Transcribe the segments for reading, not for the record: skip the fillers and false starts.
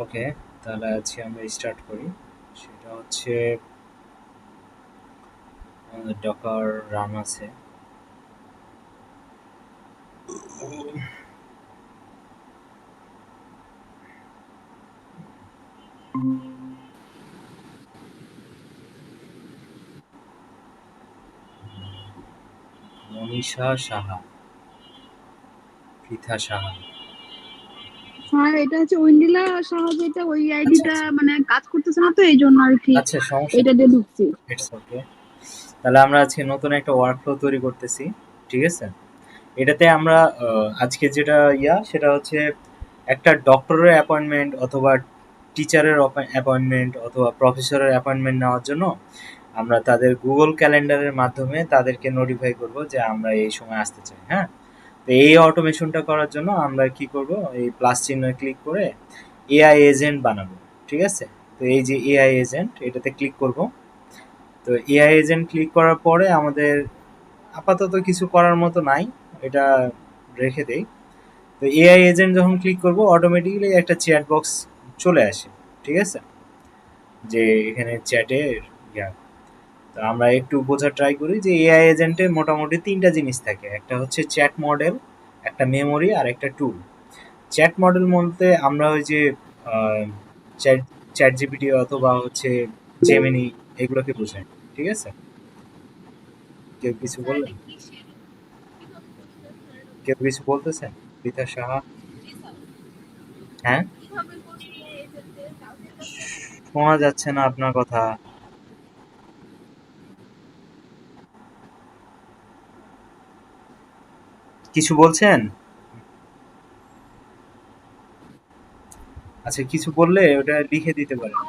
ওকে, তাহলে আজকে আমরা স্টার্ট করি। সেটা হচ্ছে আমাদের ডকার রান আছে। মনীষা সাহা, পৃথা সাহা। হ্যাঁ, এটা হচ্ছে ঐন্দ্রিলা সাহা, যেটা ওই আচ্ছা আইডিটা আচ্ছা মানে কাজ করতেছে না, তো এই জন্য আর কি আচ্ছা, সমস্যা এটা নেই, দিয়ে ঢুকছি। It's okay. তাহলে আমরা আজকে নতুন একটা ওয়ার্কফ্লো তৈরি করতেছি, ঠিক আছে? এটাতে আমরা আজকে যেটা সেটা হচ্ছে একটা ডক্টরের অ্যাপয়েন্টমেন্ট অথবা টিচারের অ্যাপয়েন্টমেন্ট অথবা প্রফেসরের অ্যাপয়েন্টমেন্ট নেওয়ার জন্য আমরা তাদের গুগল ক্যালেন্ডারের মাধ্যমে তাদেরকে নোটিফাই করব যে আমরা এই সময় আসতে চাই, হ্যাঁ? তো এই অটোমেশনটা করার জন্য আমরা কি করব, এই প্লাস চিহ্ন ক্লিক করে এআই এজেন্ট বানাবো, ঠিক আছে? তো এই যে এআই এজেন্ট, এটাতে ক্লিক করব। তো এআই এজেন্ট ক্লিক করার পরে আমাদের আপাতত কিছু করার মতো নাই, এটা রেখে দেই। তো এআই এজেন্ট যখন ক্লিক করব অটোমেটিক্যালি একটা চ্যাট বক্স চলে আসে, ঠিক আছে? যে এখানে চ্যাটের ইয়া তো আমরা একটু বোঝার ট্রাই করি যে এআই এজেন্টে মোটামুটি তিনটা জিনিস থাকে, একটা হচ্ছে চ্যাট মডেল, একটা মেমোরি আর একটা টুল। চ্যাট মডেল বলতে আমরা ওই যে চ্যাট চ্যাট জিপিটি অথবা হচ্ছে জেমিনি, এগুলোকে বোঝাই, ঠিক আছে? কেউ কিছু বললেন? কেউ কিছু বলতেছেন? পৃথা সাহা। হ্যাঁ, শোনা যাচ্ছে না আপনার কথা। কিছু বলছেন? আচ্ছা, কিছু বললে ওটা লিখে দিতে পারেন।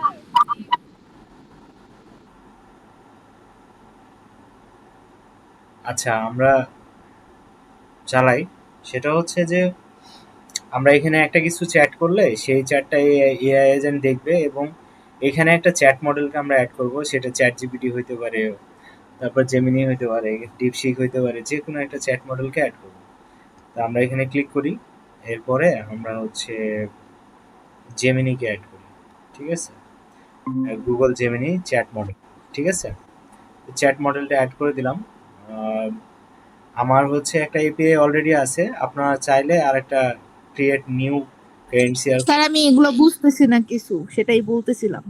আচ্ছা, আমরা চালাই। সেটা হচ্ছে যে আমরা এখানে একটা কিছু চ্যাট করলে সেই চ্যাটটা এআই এজেন্ট দেখবে, এবং এখানে একটা চ্যাট মডেলকে আমরা অ্যাড করব, সেটা চ্যাট জিপিটি হইতে পারে, তারপর জেমিনি হইতে পারে, ডিপসিক হইতে পারে, যে কোনো একটা চ্যাট মডেলকে অ্যাড করব। তো আমরা এখানে ক্লিক করি, এরপরে আমরা হচ্ছে জেমিনিকে অ্যাড করি, ঠিক আছে? গুগল জেমিনি চ্যাট মডেল, ঠিক আছে? চ্যাট মডেলটা অ্যাড করে দিলাম। আহ, আমার হচ্ছে একটা এপিআই অলরেডি আছে, আপনারা চাইলে আর একটা ক্রিয়েট নিউ ক্রেডেনশিয়াল। স্যার, আমি এগুলো বুঝতেছি না কিছু, সেটাই বলতেছিলাম।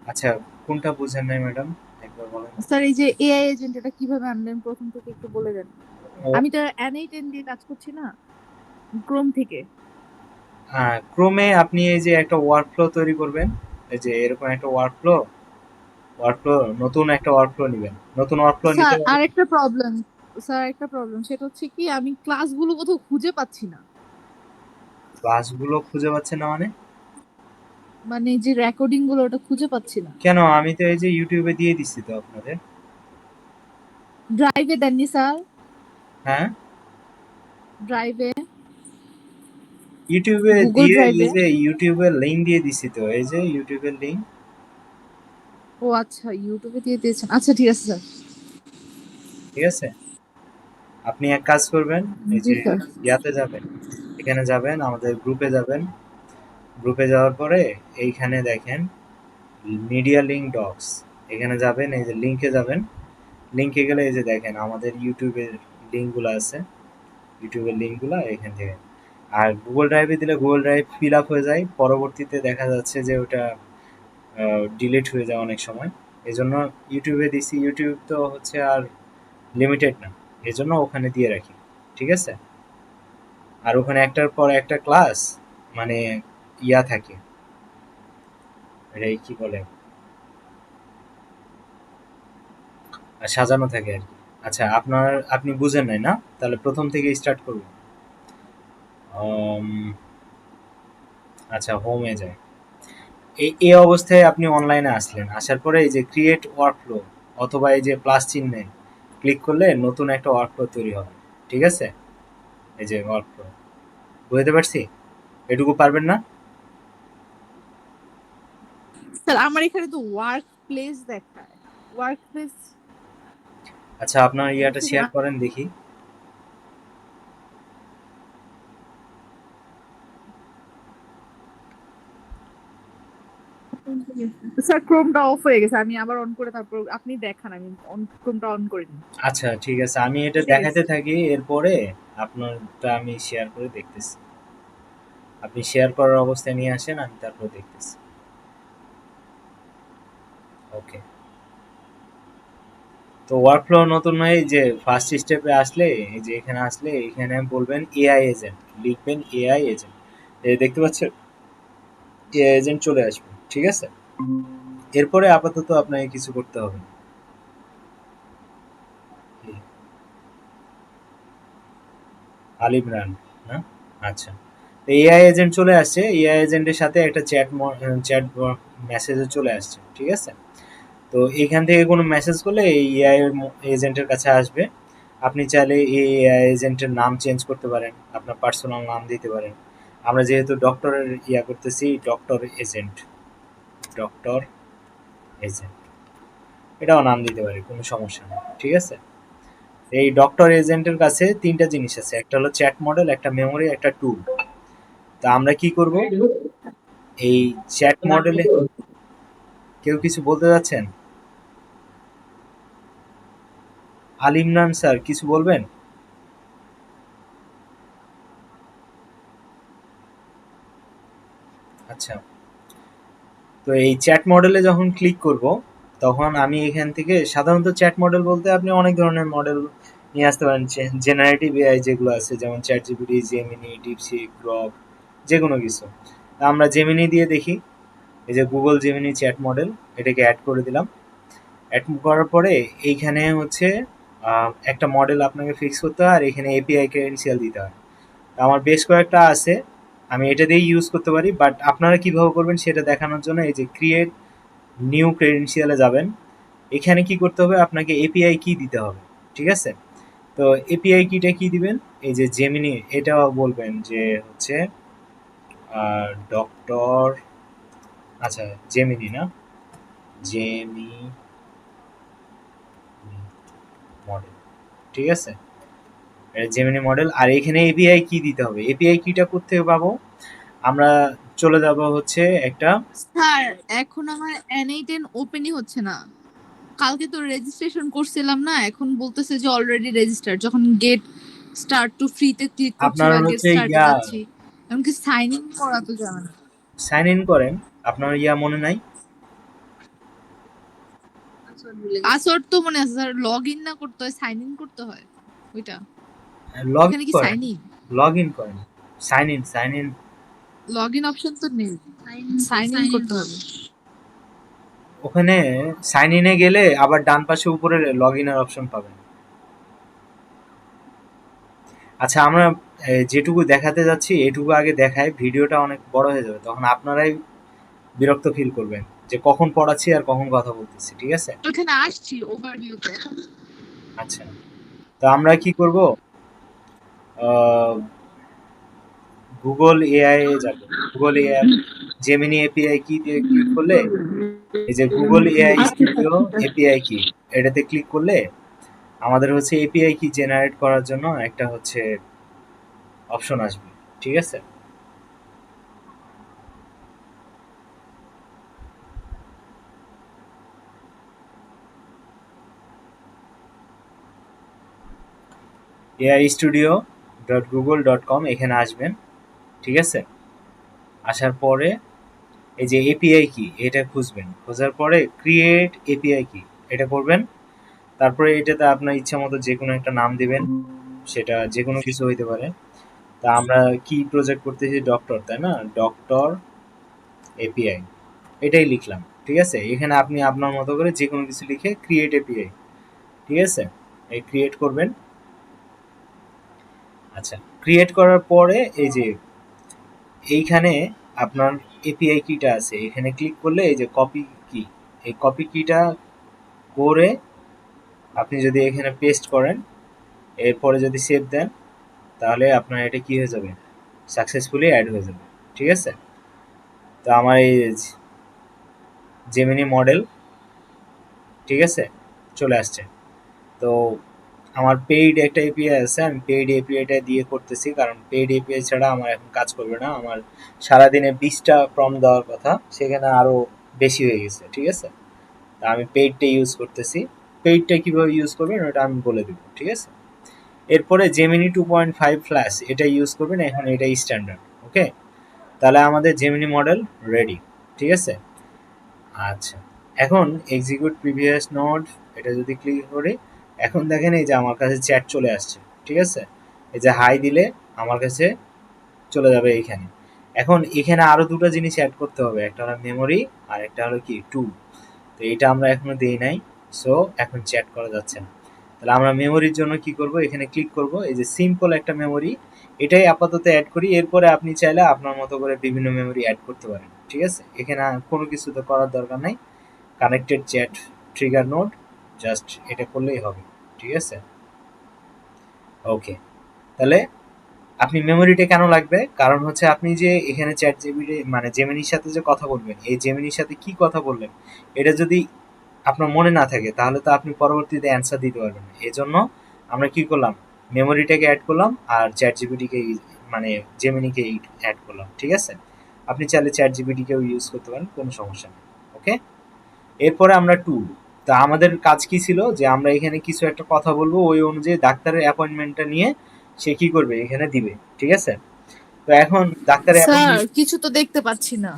আচ্ছা, কোনটা বুঝেন নাই ম্যাডাম, একবার বলেন। স্যার, এই যে এআই এজেন্ট, এটা কিভাবে আনলেন প্রথম থেকে একটু বলে দেন। ও, আমি তো N8N দিয়ে কাজ করছি না, ক্রোম থেকে। হ্যাঁ, ক্রোমে আপনি এই যে একটা ওয়ার্কফ্লো তৈরি করবেন, এই যে এরকম একটা ওয়ার্কফ্লো, ওয়ার্কফ্লো, নতুন একটা ওয়ার্কফ্লো নেবেন, নতুন ওয়ার্কফ্লো নিতে স্যার, হবে। আরেকটা প্রবলেম। স্যার, একটা প্রবলেম, সেটা হচ্ছে কি আমি ক্লাসগুলো কোথাও খুঁজে পাচ্ছি না। ক্লাসগুলো খুঁজে পাচ্ছেন না মানে? মানে যে রেকর্ডিং গুলো, ওটা খুঁজে পাচ্ছি না। কেন, আমি তো এই যে ইউটিউবে দিয়ে দিচ্ছি তো আপনাদের। ড্রাইভে দেননি স্যার? হ্যাঁ, ড্রাইভে, ইউটিউবে গুগল দিয়ে, এই ড্রাইভে। যে ইউটিউবের লিঙ্ক দিয়ে দিছি তো, এই যে ইউটিউবের লিঙ্ক। ও আচ্ছা, ইউটিউবে দিয়ে দিয়েছেন। আচ্ছা, ঠিক আছে স্যার। ঠিক আছে, আপনি এক কাজ করবেন, এই জি যে স্যার। ইয়াতে যাবেন, এখানে যাবেন, আমাদের গ্রুপে যাবেন। গ্রুপে যাওয়ার পরে এইখানে দেখেন মিডিয়া লিঙ্ক ডক্স, এখানে যাবেন, এই যে লিঙ্কে যাবেন। লিঙ্কে গেলে এই যে দেখেন আমাদের ইউটিউবের লিঙ্কগুলো আছে, ইউটিউবের লিঙ্কগুলো এখান থেকে। আর গুগল ড্রাইভে দিলে গুগল ড্রাইভ ফিল আপ হয়ে যায়, পরবর্তীতে দেখা যাচ্ছে যে ওটা ডিলিট হয়ে যায় অনেক সময়। এই জন্য ইউটিউবে দিছি, ইউটিউব তো হচ্ছে আর লিমিটেড না, এই জন্য ওখানে দিয়ে রাখি, ঠিক আছে? আর ওখানে একটার পর একটা ক্লাস, মানে থাকে, এটাই কি বলে, সাজানো থাকে আর কি। আচ্ছা, আপনি বুঝেন নাই না, তাহলে প্রথম থেকে স্টার্ট করব। আচ্ছা, হোমে যায়। এই অবস্থায় আপনি অনলাইনে আসলেন, আসার পরে এই যে ক্রিয়েট ওয়ার্কফ্লো অথবা এই যে প্লাস চিহ্নে ক্লিক করলে নতুন একটা ওয়ার্কফ্লো তৈরি হবে, ঠিক আছে? এই যে ওয়ার্কফ্লো, বুঝতে পারছি? এটুকু পারবেন না? স্যার, আমার এখানে তো ওয়ার্ক প্লেস দেখায়। ওয়ার্ক প্লেস আচ্ছা, আপনার ইয়াটা হচ্ছে শেয়ার করেন দেখি। স্যার ক্রোমটা অফ হয়ে গেছে, আমি আবার অন করে তারপর আপনি দেখান, আমি ক্রোমটা অন করে নিই। আচ্ছা ঠিক আছে, আমি এটা এসে দেখাতে গেছে। থাকি, এরপরে আপনারটা আমি শেয়ার করে দেখতেছি। আপনি শেয়ার করার অবস্থায় নিয়ে আসেন, আমি তারপর দেখতেছি। ওকে। তো ওয়ার্কফ্লো নতুন হয়ে যে ফার্স্ট স্টেপে আসলে, এই যে এখানে আসলে এখানে বলবেন এআই এজেন্ট, লিখবেন এআই এজেন্ট। দেখতে পাচ্ছেন এআই এজেন্ট চলে আসবে, ঠিক আছে। এরপরে আপাতত আপনাকে কিছু করতে হবে না। আলিমরান, না? আচ্ছা। এআই এজেন্ট চলে আসছে, এআই এজেন্টের সাথে একটা চ্যাট মেসেজও চলে আসছে, ঠিক আছে। তো এখান থেকে কোনো মেসেজ করলে এই এআই এজেন্টের কাছে আসবে। আপনি চাইলে এই এআই এজেন্টের নাম চেঞ্জ করতে পারেন, আপনার পার্সোনাল নাম দিতে পারেন। আমরা যেহেতু ডক্টরের করতেছি, ডক্টর এজেন্ট, ডক্টর এজেন্ট এটাও নাম দিতে পারি, কোনো সমস্যা নেই, ঠিক আছে। এই ডক্টর এজেন্টের কাছে তিনটা জিনিস আছে, একটা হলো চ্যাট মডেল, একটা মেমোরি, একটা টুল। তা আমরা কি করব, এই চ্যাট মডেলে কেউ কিছু বলতে যাচ্ছেন? আলিমরান স্যার কিছু বলবেন? আচ্ছা। তো এই চ্যাট মডেলে যখন ক্লিক করব, তখন আমি এখান থেকে সাধারণত চ্যাট মডেল বলতে আপনি অনেক ধরনের মডেল নিয়ে আসতে পারেন। জেনারেটিভ এআই যেগুলো আছে, যেমন chat GPT, Gemini, DeepSeek, Grok, যে কোনো কিছু। তা আমরা জেমিনি দিয়ে দেখি। এই যে গুগল জেমিনি চ্যাট মডেল, এটাকে অ্যাড করে দিলাম। অ্যাড করার পরে এইখানে হচ্ছে একটা মডেল আপনাকে ফিক্স করতে হয়, আর এখানে এপিআই ক্রেডেনশিয়াল দিতে হয়। আমার বেশ কয়েকটা আছে, আমি এটা দিয়েই ইউজ করতে পারি, বাট আপনারা কিভাবে করবেন সেটা দেখানোর জন্য এই যে ক্রিয়েট নিউ ক্রেডেনশিয়ালে যাবেন। এখানে কি করতে হবে, আপনাকে এপিআই কি দিতে হবে, ঠিক আছে। তো এপিআই কিটা কি দিবেন, এই যে জেমিনি এটা বলবেন যে হচ্ছে ডক্টর, আচ্ছা জেমিনি না, জেমি মডেল, ঠিক আছে। জেমিনি মডেল, আর এখানে এপিআই কি দিতে হবে, এপিআই কিটা কোত্থেকে পাবো, আমরা চলে যাব হচ্ছে একটা, স্যার এখন আমার N8 ওপেনই হচ্ছে না। কালকে তো রেজিস্ট্রেশন করছিলাম না, এখন বলতেছে যে অলরেডি রেজিস্টার্ড। যখন গেট স্টার্ট টু ফ্রিতে ক্লিক করছি আপনার বা গেট হচ্ছে স্টার্টে যাচ্ছি, এমনকি সাইন ইন করা তো যাবে না। সাইন ইন করেন, আপনার মনে নাই? পাসওয়ার্ড তো মনে আছে স্যার, লগ ইন না করতে হয়, সাইন ইন করতে হয় ওইটা। লগ এখানে ইন কি করেন, সাইন ইন? লগ ইন করেন, sign in, sign in. Log in option তো নেই, সাইন ইন করতে হবে। ওখানে সাইন ইনে গেলে আবার ডান পাশে উপরে লগ ইনের অপশন পাবেন। আচ্ছা, আমরা যেটুকু দেখাতে যাচ্ছি এটুকু আগে দেখাই, ভিডিওটা অনেক বড় হয়ে যাবে, তখন আপনারাই বিরক্ত ফিল করবেন যে কখন পড়াচ্ছি আর কখন কথা বলতেছি, ঠিক আছে। ওখানে আসছি ওভারভিউতে। আচ্ছা, তো আমরা কি করব, গুগল এআই এ যাব। গুগল এআই জেমিনি এপিআই কি দিয়ে ক্লিক করলে, এই যে গুগল এআই স্টুডিও এপিআই কি, এটাতে ক্লিক করলে আমাদের হচ্ছে এপিআই কি জেনারেট করার জন্য একটা হচ্ছে অপশন আসবে, ঠিক আছে। AI studio dot Google dot com এখানে আসবেন, ঠিক আছে। আসার পরে এই যে এপিআই কি এটা খুঁজবেন, খোঁজার পরে ক্রিয়েট এপিআই কি এটা করবেন। তারপরে এটাতে আপনার ইচ্ছা মতো যে কোনো একটা নাম দিবেন, সেটা যে কোনো কিছু হইতে পারে। তা আমরা কি প্রজেক্ট করতেছি, ডক্টর, তাই না, ডক্টর এপিআই এটাই লিখলাম, ঠিক আছে। এখানে আপনি আপনার মতো করে যে কোনো কিছু লিখে ক্রিয়েট এপিআই, ঠিক আছে, এই ক্রিয়েট করবেন। আচ্ছা, ক্রিয়েট করার পরে এই যে এইখানে আপনার এপিআই কিটা আছে, এখানে ক্লিক করলে এই যে কপি কি, এই কপি কিটা করে আপনি যদি এখানে পেস্ট করেন, এরপরে যদি সেভ দেন, তাহলে আপনার এটা কি হয়ে যাবে, সাকসেসফুলি অ্যাড হয়ে যাবে, ঠিক আছে। তো আমার এই জেমিনি মডেল, ঠিক আছে, চলে আসছে। তো আমার পেইড একটা এপিআই আছে, আমি পেইড এপিআইটা দিয়ে করতেছি, কারণ পেইড এপিআই ছাড়া আমার এখন কাজ করবে না। আমার সারাদিনে 20টা প্রম্পট দেওয়ার কথা, সেখানে আরও বেশি হয়ে গেছে, ঠিক আছে? তা আমি পেইডটা ইউজ করতেছি। পেইডটা কিভাবে ইউজ করবেন ওটা আমি বলে দিব, ঠিক আছে? এরপরে জেমিনি 2.5 ফ্ল্যাশ এটা ইউজ করবেন, এখন এটাই স্ট্যান্ডার্ড। ওকে, তাহলে আমাদের জেমিনি মডেল রেডি, ঠিক আছে? আচ্ছা, এখন এক্সিকিউট প্রিভিয়াস নোড এটা যদি ক্লিক করি, এখন দেখেন এই যে আমার কাছে চ্যাট চলে আসছে, ঠিক আছে? এই যে হাই দিলে আমার কাছে চলে যাবে এইখানে। এখন এখানে আরো দুটো জিনিস অ্যাড করতে হবে, একটা হলো মেমোরি আর একটা হলো কি টুল। তো এটা আমরা এখনো দেই নাই, সো এখন চ্যাট করা যাচ্ছে না। তাহলে আমরা মেমোরির জন্য কি করব, এখানে ক্লিক করব, এই যে সিম্পল একটা মেমোরি এটাই আপাতত অ্যাড করি। এরপরে আপনি চাইলে আপনার মতো করে বিভিন্ন মেমোরি অ্যাড করতে পারেন, ঠিক আছে? এখানে কোনো কিছু তো করার দরকার নাই। Connected chat trigger node, just এটা করলেই হবে, ঠিক আছে? ওকে, তাহলে আপনি মেমোরিটা কেন লাগবে, কারণ হচ্ছে আপনি যে এখানে চ্যাট জিপিটি মানে জেমিনির সাথে যে কথা বলবেন, এই জেমিনির সাথে কি কথা বললেন এটা যদি আপনার মনে না থাকে তাহলে তো আপনি পরবর্তীতে অ্যান্সার দিতে পারবেন না। এজন্য আমরা কি করলাম, মেমোরিটাকে অ্যাড করলাম আর চ্যাট জিপিটিকে মানে জেমিনিকে অ্যাড করলাম, ঠিক আছে? আপনি চাইলে চ্যাট জিপিটিকেও ইউজ করতে পারেন, কোনো সমস্যা নেই। ওকে, এরপরে আমরা টুল। তা আমাদের কাজ কি ছিল, যে আমরা এখানে কিছু একটা কথা বলবো, ওই অনুযায়ী ডাক্তারের অ্যাপয়েন্টমেন্টটা নিয়ে সে কি করবে এখানে দিবে, ঠিক আছে? তো এখন ডাক্তারের স্যার অ্যাপয়েন্টমেন্ট, কিছু তো দেখতে পাচ্ছি না।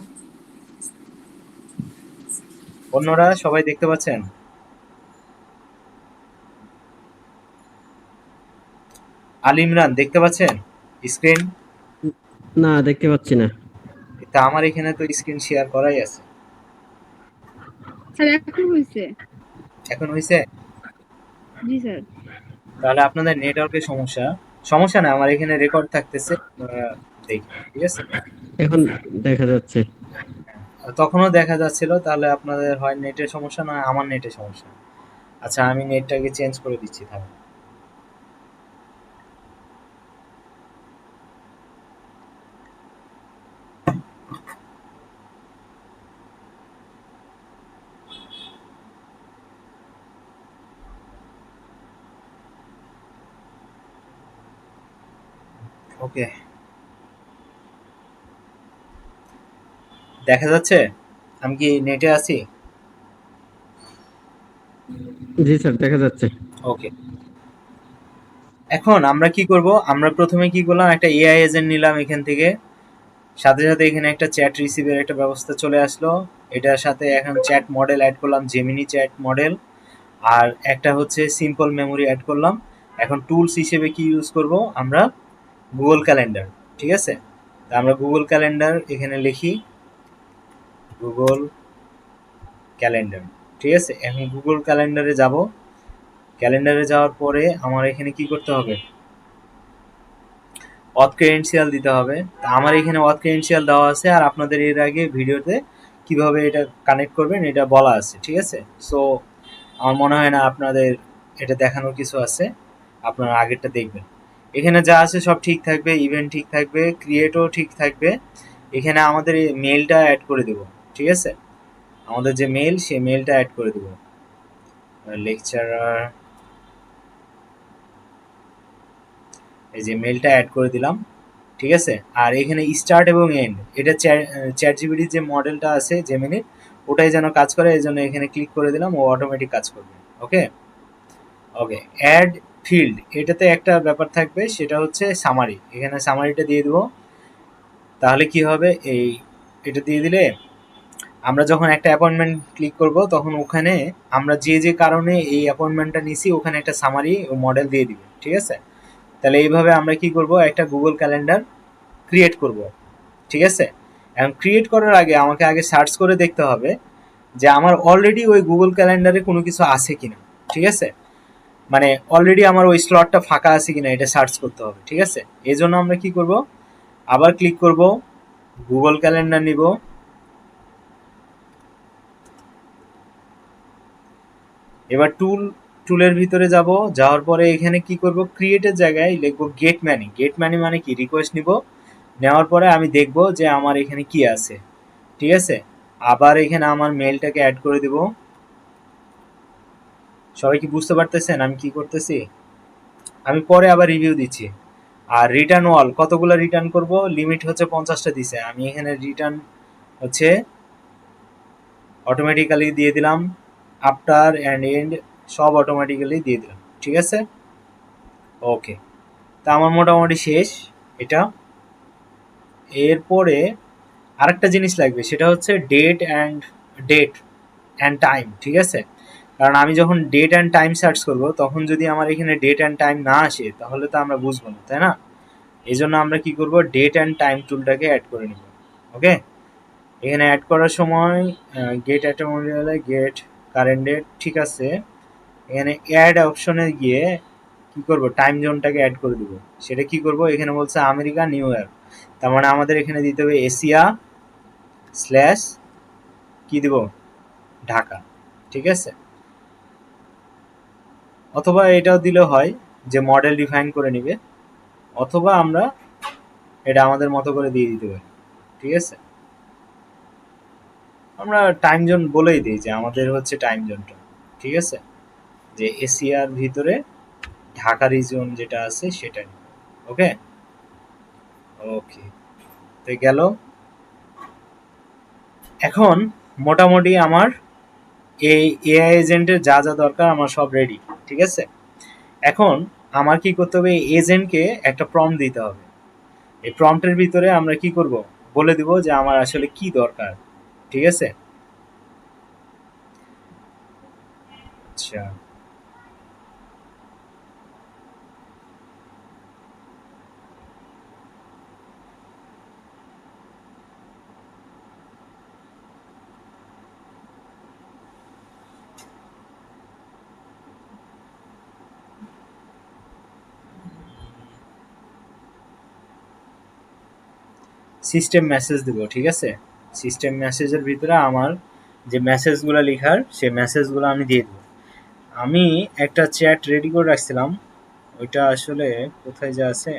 অন্যরা সবাই দেখতে পাচ্ছেন? আল ইমরান দেখতে পাচ্ছেন স্ক্রিন? না, দেখতে পাচ্ছি না। তা আমার এখানে তো স্ক্রিন শেয়ার করাই আছে। স্যার এখন হয়েছে। এখন হয়েছে? জি স্যার। তাহলে আপনাদের নেটওয়ার্কের সমস্যা। সমস্যা না, আমার এখানে রেকর্ড থাকতেছে, দেখি, ঠিক আছে? এখন দেখা যাচ্ছে। তখনও দেখা যাচ্ছিল, তাহলে আপনাদের হয় নেটের সমস্যা না আমার নেটের সমস্যা। আচ্ছা, আমি নেটটাকে চেঞ্জ করে দিচ্ছি তাহলে। ওকে, দেখা যাচ্ছে আমি কি নেটে আছি? জি স্যার, দেখা যাচ্ছে। ওকে, এখন আমরা কি করব, আমরা প্রথমে কি করলাম, একটা এআই এজেন্ট নিলাম এখান থেকে। সাথে সাথে এখানে একটা চ্যাট রিসিভের একটা ব্যবস্থা চলে আসলো। এটার সাথে এখন চ্যাট মডেল অ্যাড করলাম, জেমিনি চ্যাট মডেল। আর একটা হচ্ছে সিম্পল মেমোরি অ্যাড করলাম। এখন টুলস হিসেবে কি ইউজ করব আমরা, গুগল ক্যালেন্ডার, ঠিক আছে? তা আমরা গুগল ক্যালেন্ডার এখানে লিখি, গুগল ক্যালেন্ডার, ঠিক আছে? এখন গুগল ক্যালেন্ডারে যাব। ক্যালেন্ডারে যাওয়ার পরে আমার এখানে কি করতে হবে, অথ ক্রেডেনশিয়াল দিতে হবে। তা আমার এখানে অথ ক্রেডেনশিয়াল দেওয়া আছে, আর আপনাদের এর আগে ভিডিওতে কিভাবে এটা কানেক্ট করবেন এটা বলা আছে, ঠিক আছে? সো আমার মনে হয় না আপনাদের এটা দেখানোর কিছু আছে, আপনারা আগেরটা দেখবেন। এখানে যা আছে সব ঠিক থাকবে, ইভেন্ট ঠিক থাকবে, ক্রিয়েটও ঠিক থাকবে। এখানে আমাদের এই মেলটা অ্যাড করে দেব, ঠিক আছে? আমাদের যে মেল সেই মেলটা অ্যাড করে দেব, লেকচারার, এই যে মেলটা অ্যাড করে দিলাম, ঠিক আছে? আর এখানে স্টার্ট এবং এন্ড এটা চ্যাট জিপিটির যে মডেলটা আছে জেমিনির, ওটাই যেন কাজ করে, এই জন্য এখানে ক্লিক করে দিলাম, ও অটোমেটিক কাজ করবে। ওকে, ওকে, অ্যাড ফিল্ড এটাতে একটা ব্যাপার থাকবে, সেটা হচ্ছে সামারি। এখানে সামারিটা দিয়ে দেবো। তাহলে কি হবে, এই এটা দিয়ে দিলে আমরা যখন একটা অ্যাপয়েন্টমেন্ট ক্লিক করব তখন ওখানে আমরা যে যে কারণে এই অ্যাপয়েন্টমেন্টটা নিছি ওখানে একটা সামারি ও মডেল দিয়ে দিবে, ঠিক আছে? তাহলে এইভাবে আমরা কি করব, একটা গুগল ক্যালেন্ডার ক্রিয়েট করব, ঠিক আছে? এখন ক্রিয়েট করার আগে আমাকে আগে সার্চ করে দেখতে হবে যে আমার অলরেডি ওই গুগল ক্যালেন্ডারে কোনো কিছু আছে কিনা, ঠিক আছে? মানে অলরেডি আমার ওই স্লটটা ফাঁকা আছে কিনা এটা সার্চ করতে হবে, ঠিক আছে? এই জন্য আমরা কি করব, আবার ক্লিক করব, গুগল ক্যালেন্ডার নিব, এবার টুলের ভিতরে যাব। যাওয়ার পরে এখানে কি করব, ক্রিয়েটের জায়গায় লিখবো গেট ম্যানি। গেট ম্যানি মানে কি, রিকোয়েস্ট নিব। নেওয়ার পরে আমি দেখব যে আমার এখানে কি আছে, ঠিক আছে? আবার এখানে আমার মেলটাকে অ্যাড করে দিব। সবাই কি বুঝতে পারতেছেন আমি কি করতেছি? আমি পরে আবার রিভিউ দিচ্ছি। আর রিটার্ন ওয়াল কতগুলো রিটার্ন করব, লিমিট হচ্ছে 50টা দিছে, আমি এখানে রিটার্ন হচ্ছে অটোমেটিক্যালি দিয়ে দিলাম, আফটার অ্যান্ড এন্ড সব অটোমেটিক্যালি দিয়ে দিলাম, ঠিক আছে। ওকে, তা আমার মোটামুটি শেষ এটা। এরপরে আরেকটা জিনিস লাগবে, সেটা হচ্ছে ডেট অ্যান্ড টাইম, ঠিক আছে। কারণ আমি যখন ডেট অ্যান্ড টাইম সার্চ করব, তখন যদি আমার এখানে ডেট অ্যান্ড টাইম না আসে, তাহলে তো আমরা বুঝবো না, তাই না। এই জন্য আমরা কি করব, ডেট অ্যান্ড টাইম টুলটাকে অ্যাড করে নিব। ওকে, এখানে অ্যাড করার সময় get automatically get current date, ঠিক আছে। এখানে অ্যাড অপশনে গিয়ে কি করব, টাইম জোনটাকে অ্যাড করে দিব। সেটা কি করব, এখানে বলছে আমেরিকা নিউ ইয়র্ক, তার মানে আমাদের এখানে দিতে হবে এশিয়া স্ল্যাশ কি দিব, ঢাকা, ঠিক আছে। অথবা এটাও দিলে হয় যে মডেল ডিফাইন করে নিবে, অথবা আমরা এটা আমাদের মতো করে দিয়ে দিতে পারি, ঠিক আছে। আমরা টাইম জোন বলেই দিই যে আমাদের হচ্ছে টাইম জোনটা, ঠিক আছে, যে এশিয়ার ভিতরে ঢাকা রিজিয়ন যেটা আছে সেটা। ওকে ওকে, তো গেল। এখন মোটামুটি আমার এই এআই এজেন্টের যা যা দরকার আমার সব রেডি, ঠিক আছে। এখন আমার কি করতে হবে, এজেন্টকে একটা প্রম্পট দিতে হবে। এই প্রম্পটের ভিতরে আমরা কি করব, বলে দিব যে আমার আসলে কি দরকার, ঠিক আছে। আচ্ছা, সিস্টেম মেসেজ দিব, ঠিক আছে। সিস্টেম মেসেজের ভিতরে আমার যে মেসেজগুলো লেখার, সেই মেসেজগুলো আমি দিয়ে দেবো। আমি একটা চ্যাট রেডি করে রাখছিলাম, ওইটা আসলে কোথায় যে আছে।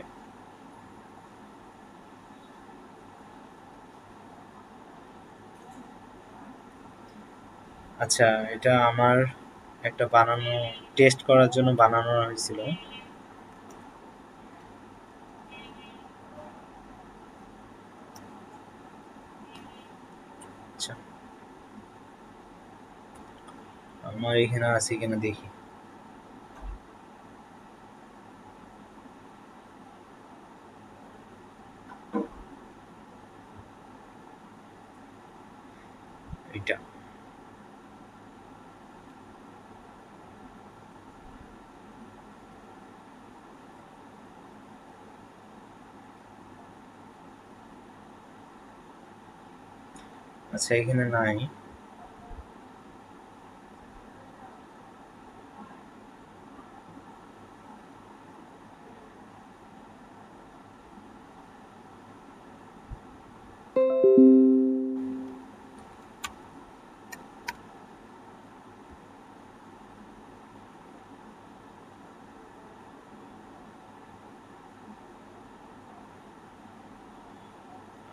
আচ্ছা, এটা আমার একটা বানানো, টেস্ট করার জন্য বানানো হয়েছিল। আচ্ছা, আমার এখানে আছে কিনা দেখি। এটা, আচ্ছা এখানে নাই।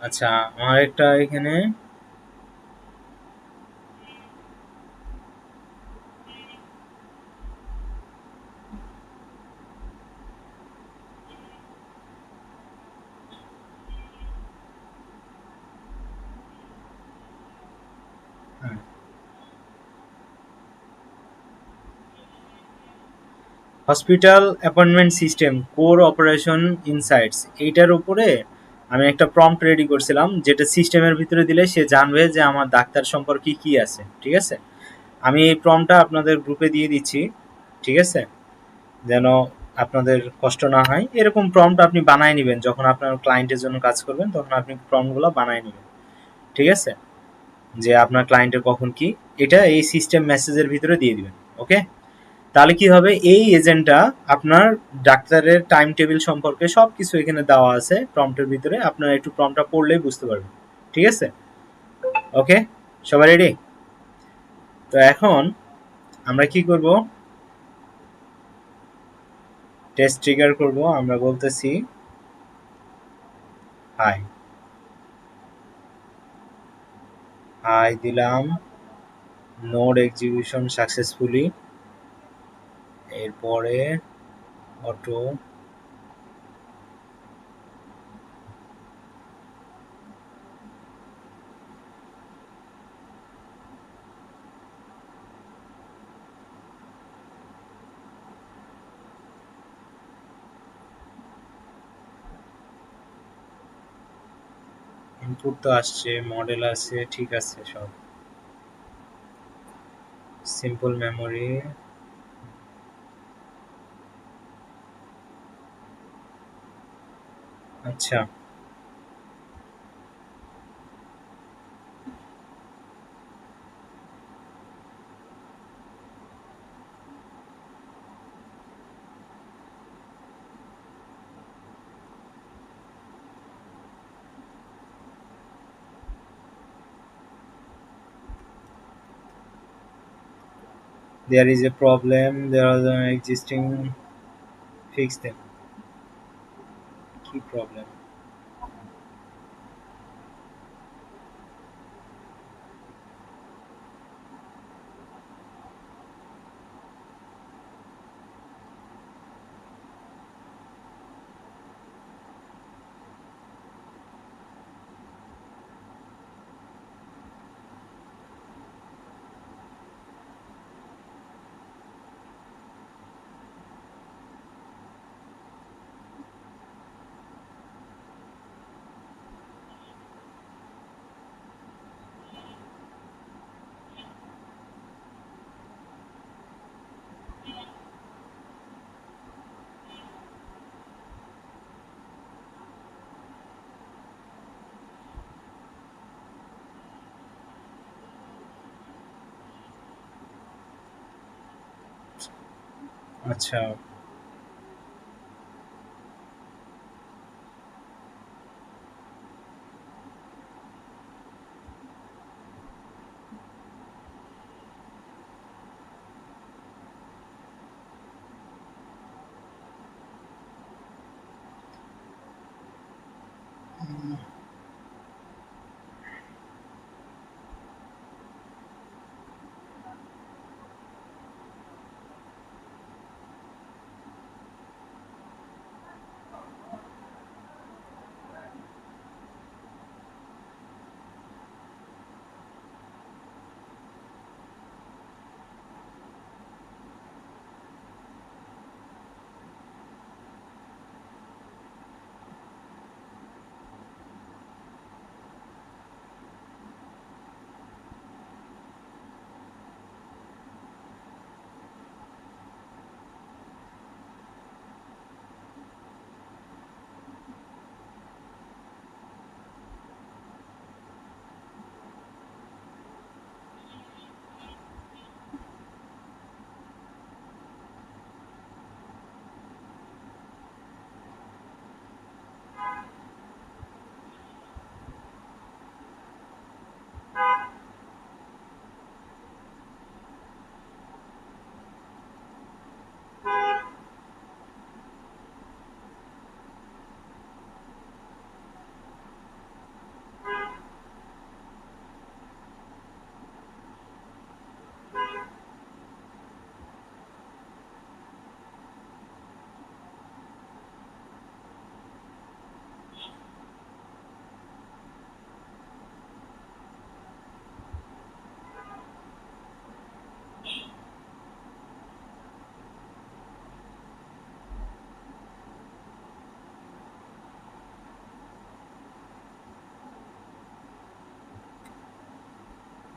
আচ্ছা, আমার একটা এখানে, হ্যাঁ, hospital appointment system core operation insights, এইটার উপরে আমি একটা প্রম্পট রেডি করছিলাম, যেটা সিস্টেমের ভিতরে দিলে সে জানবে যে আমার ডাক্তার সম্পর্কে কি আছে, ঠিক আছে। আমি এই প্রম্পটটা আপনাদের গ্রুপে দিয়ে দিচ্ছি, ঠিক আছে, যেন আপনাদের কষ্ট না হয়। এরকম প্রম্পট আপনি বানায় নেবেন, যখন আপনার ক্লায়েন্টের জন্য কাজ করবেন তখন আপনি প্রম্পটগুলো বানায় নেবেন, ঠিক আছে, যে আপনার ক্লায়েন্টের কখন কি, এটা এই সিস্টেম মেসেজের ভিতরে দিয়ে দিবেন। ওকে, তাহলে কি হবে, এই এজেন্টটা আপনার ডাক্তারের টাইম টেবিল সম্পর্কে সব কিছু এখানে দেওয়া আছে প্রম্পটের ভিতরে, আপনারা একটু প্রম্পটটা পড়লেই বুঝতে পারবেন, ঠিক আছে। ওকে, সবাই রেডি? তো এখন আমরা কি করব, টেস্ট ট্রিগার করব। আমরা বলতেছি হাই, হাই দিলাম, নোড এক্সিকিউশন সাকসেসফুলি, এরপরে অটো, ইনপুট তো আসছে, মডেল আছে, ঠিক আছে সব। সিম্পল মেমোরি, আচ্ছা there is a problem, there are the existing, fix them, কি প্রবলেম? আচ্ছা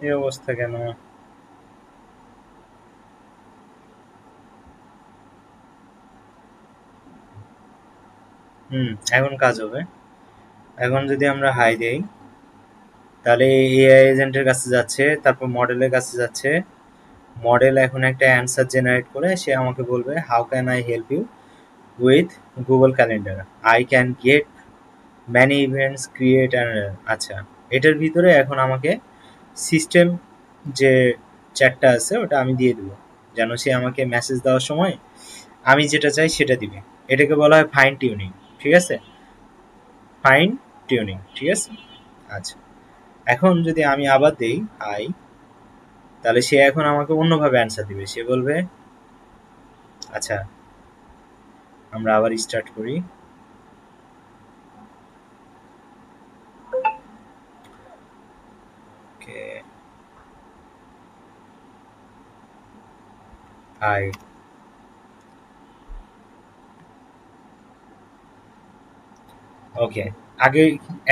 এই অবস্থা কেন? এখন কাজ হবে। এখন যদি আমরা হাই দেই, তাহলে এআই এজেন্টের কাছে যাচ্ছে, তারপর মডেলের কাছে যাচ্ছে। মডেল এখন একটা অ্যান্সার জেনারেট করে সে আমাকে বলবে, how can I help you with Google Calendar, I can get many events create and, আচ্ছা এটার ভিতরে এখন আমাকে সিস্টেম যে চ্যাটটা আছে ওটা আমি দিয়ে দেবো, যেন সে আমাকে মেসেজ দেওয়ার সময় আমি যেটা চাই সেটা দিবে। এটাকে বলা হয় ফাইন টিউনিং, ঠিক আছে? ফাইন টিউনিং, ঠিক আছে? আচ্ছা, এখন যদি আমি আবার দেই হাই, তাহলে সে এখন আমাকে অন্যভাবে অ্যান্সার দিবে। সে বলবে, আচ্ছা আমরা আবার স্টার্ট করি। ওকে, হাই, ওকে। আগে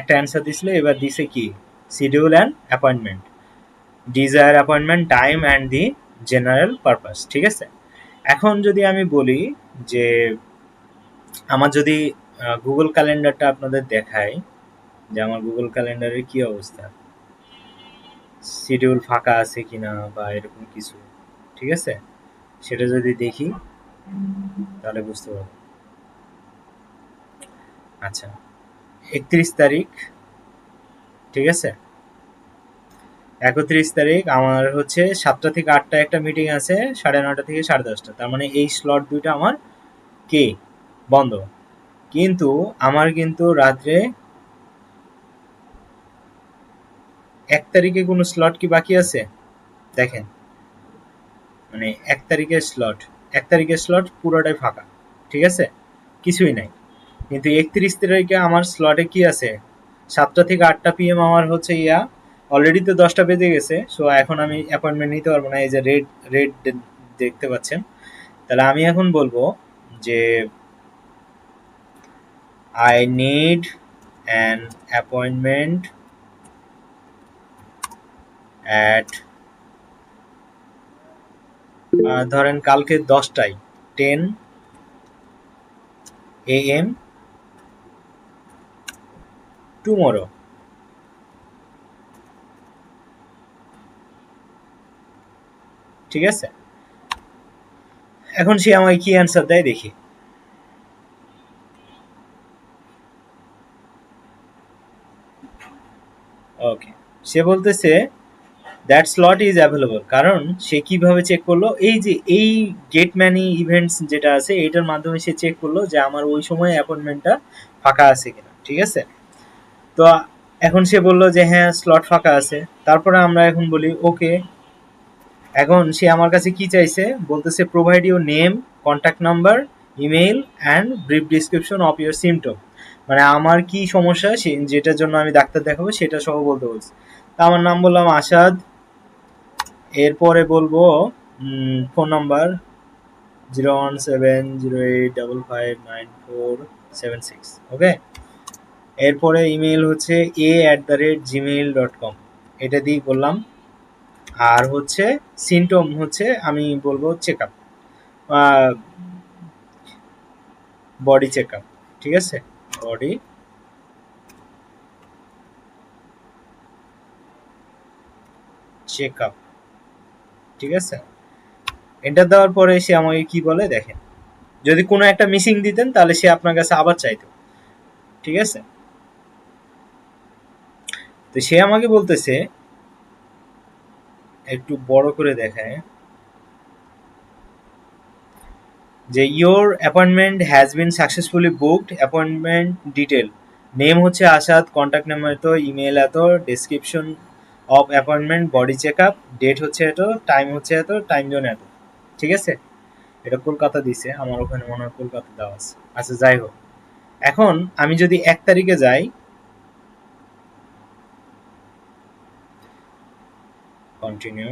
একটা অ্যান্সার দিছিল, এবার দিছে কি schedule and appointment, desire appointment time and the general purpose. ঠিক আছে, এখন যদি আমি বলি যে আমার যদি গুগল ক্যালেন্ডারটা আপনাদের দেখাই যে আমার গুগল ক্যালেন্ডারের কি অবস্থা, শিডিউল ফাঁকা আছে কিনা বা এরকম কিছু, ঠিক আছে, সেটা যদি দেখি তাহলে বুঝতে পারবো। আচ্ছা, 31 তারিখ, ঠিক আছে, 31 তারিখ আমার হচ্ছে 7টা থেকে 8টা একটা মিটিং আছে, 9:30 থেকে 10:30, তার মানে এই স্লট দুইটা আমার কে বন্ধ। কিন্তু আমার কিন্তু রাত্রে 1 তারিখে কোনো স্লট কি বাকি আছে দেখেন, মানে 1 তারিখের স্লট পুরোটাই ফাঁকা, ঠিক আছে, কিছুই নাই। কিন্তু 31 তারিখে আমার স্লটে কি আছে, 7টা থেকে 8টা PM আমার হচ্ছে ইয়া, অলরেডি তো 10টা বেজে গেছে, সো এখন আমি অ্যাপয়েন্টমেন্ট নিতে পারবো না, এই যে রেড রেড দেখতে পাচ্ছেন। তাহলে আমি এখন বলবো যে I need an appointment at ধরেন কালকে 10টায় 10 AM টুমরো। ঠিক আছে, এখন সে আমাকে কি অ্যান্সার দেয় দেখি। ওকে, সে বলতেছে দ্যাট স্লট ইজ অ্যাভেলেবল। কারণ সে কিভাবে চেক করলো, এই যে এই গেট ম্যানি ইভেন্টস যেটা আছে এটার মাধ্যমে সে চেক করলো যে আমার ওই সময় অ্যাপয়েন্টমেন্টটা ফাঁকা আছে কিনা। ঠিক আছে, তো এখন সে বললো যে হ্যাঁ স্লট ফাঁকা আছে, তারপরে আমরা এখন বলি ওকে। এখন সে আমার কাছে কি চাইছে, বলতেছে provide your name, contact number, email and brief description of your symptom, মানে আমার কি সমস্যা যেটার জন্য আমি ডাক্তার দেখাবো সেটা সহ বলতে বলছে। তা আমার নাম বললাম আসাদ, এরপরে বলবো ফোন নাম্বার 01708559476, ওকে। এরপরে ইমেল হচ্ছে a@gmail.com, এটা দিয়ে বললাম। আর হচ্ছে সিমটম হচ্ছে আমি বলবো check up, body check up. ঠিক আছে, বডি চেক আপ। ঠিক আছে, এন্টার দেওয়ার পরে সে আমাকে কি বলে দেখেন, যদি কোনো একটা মিসিং দিতেন তাহলে সে আপনার কাছে আবার চাইতো। ঠিক আছে, তো সে আমাকে বলতেছে, একটু বড় করে দেখায়, যে your appointment has been successfully booked, appointment detail, name হচ্ছে আসাদ, কন্ট্যাক্ট নাম্বার এত, ইমেল এত, description of appointment body check up, date হচ্ছে এত, টাইম হচ্ছে এত, টাইম জোন এত। ঠিক আছে, এটা কলকাতা দিছে, আমার ওখানে মনে হয় কলকাতা দেওয়া আছে। আচ্ছা যাই হোক, এখন আমি যদি 1 তারিখে যাই, কন্টিনিউ,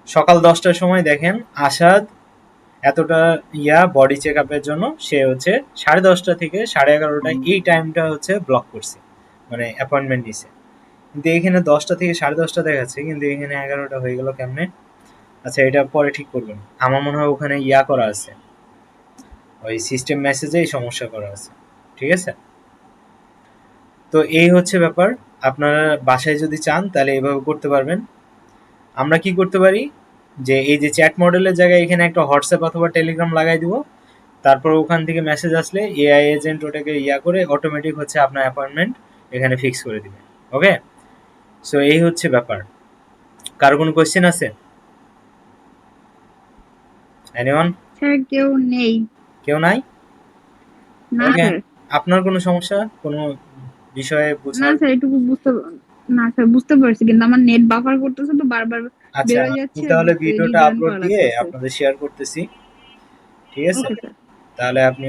সকাল 10টার সময় দেখেন আসাদ এতটা বডি চেক আপের জন্য সে হচ্ছে 10:30 থেকে 11:30 এই টাইমটা হচ্ছে ব্লক করছে, মানে অ্যাপয়েন্টমেন্ট নিছে। কিন্তু এখানে 10টা থেকে 10:30 দেখাচ্ছে, কিন্তু এখানে 11টা হয়ে গেল কেমনে? আচ্ছা এটা পরে ঠিক করবেন, আমার মনে হয় ওখানে করা আছে, ওই সিস্টেম মেসেজে এই সমস্যা করা আছে। ঠিক আছে, তো এই হচ্ছে ব্যাপার। আপনারা বাসায় যদি চান তাহলে এভাবে করতে পারবেন। আমরা কি করতে পারি, যে এই যে চ্যাট মডেলের জায়গায় এখানে একটা হোয়াটসঅ্যাপ অথবা টেলিগ্রাম লাগাই দিব, তারপর ওখান থেকে মেসেজ আসলে এআই এজেন্ট ওটাকে করে অটোমেটিক হচ্ছে আপনার অ্যাপয়েন্টমেন্ট এখানে ফিক্স করে দিবে। ওকে, সো এই হচ্ছে ব্যাপার। কারো কোনো কোয়েশ্চেন আছে? এনিওয়ান? স্যার কেউ নেই। কেউ নাই? না ওকে, স্যার। আপনার কোনো সমস্যা কোনো বিষয়ে না বুঝার? স্যার এটুকু বুঝতে না স্যার বুঝতে পারছি, কিন্তু আমার নেট বাফার করতেছে তো বারবার আচ্ছা, বের হয়ে আমি যাচ্ছে, তাহলে ভিডিওটা রিজয়েন আপলোড করা দিয়ে লাগতেছে। আপনাদের শেয়ার করতেছি। ঠিক আছে, ওকে স্যার। তাহলে আপনি